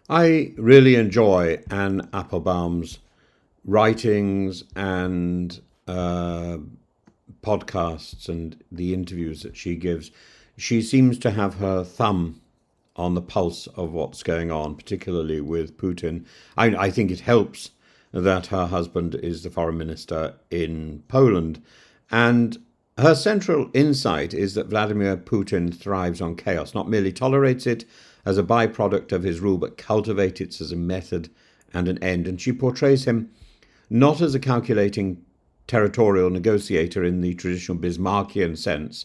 I really enjoy Anne Applebaum's writings and podcasts and the interviews that she gives. She seems to have her thumb on the pulse of what's going on, particularly with Putin. I think it helps that her husband is the foreign minister in Poland. And her central insight is that Vladimir Putin thrives on chaos, not merely tolerates it as a byproduct of his rule, but cultivates it as a method and an end. And she portrays him not as a calculating territorial negotiator in the traditional Bismarckian sense,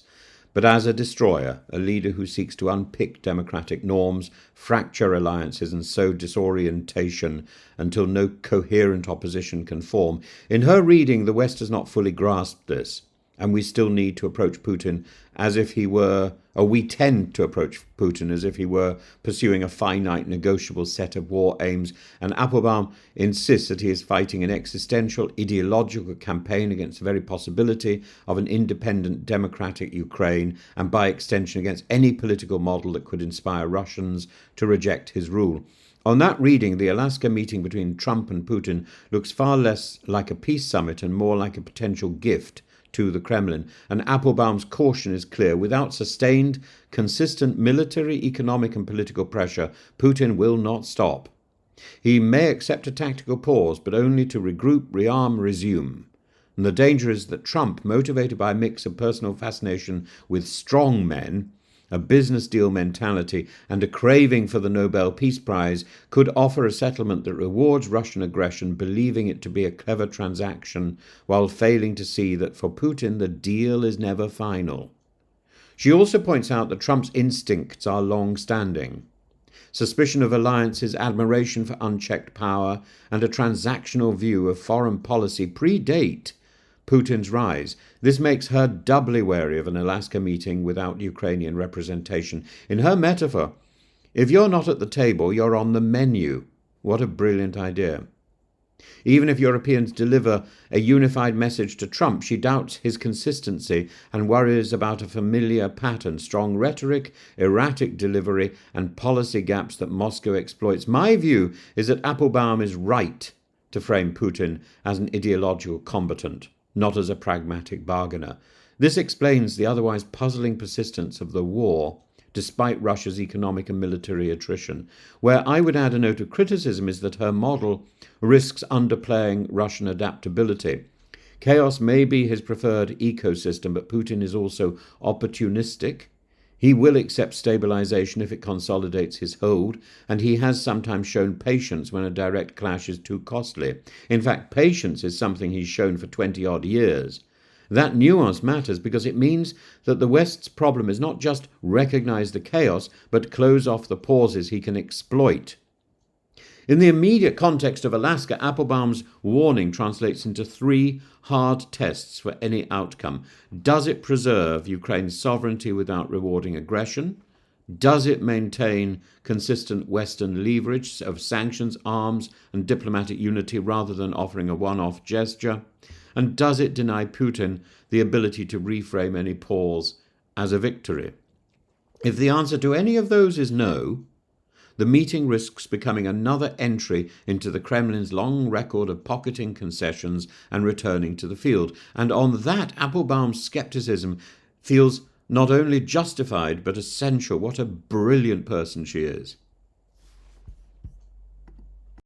but as a destroyer, a leader who seeks to unpick democratic norms, fracture alliances, and sow disorientation until no coherent opposition can form. In her reading, the West has not fully grasped this, and we still need to approach Putin as if he were, or we tend to approach Putin as if he were pursuing a finite, negotiable set of war aims. And Applebaum insists that he is fighting an existential, ideological campaign against the very possibility of an independent, democratic Ukraine, and by extension against any political model that could inspire Russians to reject his rule. On that reading, the Alaska meeting between Trump and Putin looks far less like a peace summit and more like a potential gift to the Kremlin. And Applebaum's caution is clear. Without sustained, consistent military, economic and political pressure, Putin will not stop. He may accept a tactical pause, but only to regroup, rearm, resume. And the danger is that Trump, motivated by a mix of personal fascination with strong men, a business deal mentality, and a craving for the Nobel Peace Prize, could offer a settlement that rewards Russian aggression, believing it to be a clever transaction, while failing to see that for Putin the deal is never final. She also points out that Trump's instincts are long-standing. Suspicion of alliances, admiration for unchecked power, and a transactional view of foreign policy predate Putin's rise. This makes her doubly wary of an Alaska meeting without Ukrainian representation. In her metaphor, if you're not at the table, you're on the menu. What a brilliant idea. Even if Europeans deliver a unified message to Trump, she doubts his consistency and worries about a familiar pattern, strong rhetoric, erratic delivery, and policy gaps that Moscow exploits. My view is that Applebaum is right to frame Putin as an ideological combatant, not as a pragmatic bargainer. This explains the otherwise puzzling persistence of the war, despite Russia's economic and military attrition. Where I would add a note of criticism is that her model risks underplaying Russian adaptability. Chaos may be his preferred ecosystem, but Putin is also opportunistic. He will accept stabilization if it consolidates his hold, and he has sometimes shown patience when a direct clash is too costly. In fact, patience is something he's shown for 20-odd years. That nuance matters because it means that the West's problem is not just recognize the chaos, but close off the pauses he can exploit. In the immediate context of Alaska, Applebaum's warning translates into three hard tests for any outcome. Does it preserve Ukraine's sovereignty without rewarding aggression? Does it maintain consistent Western leverage of sanctions, arms, and diplomatic unity rather than offering a one-off gesture? And does it deny Putin the ability to reframe any pause as a victory? If the answer to any of those is no, the meeting risks becoming another entry into the Kremlin's long record of pocketing concessions and returning to the field. And on that, Applebaum's skepticism feels not only justified but essential. What a brilliant person she is.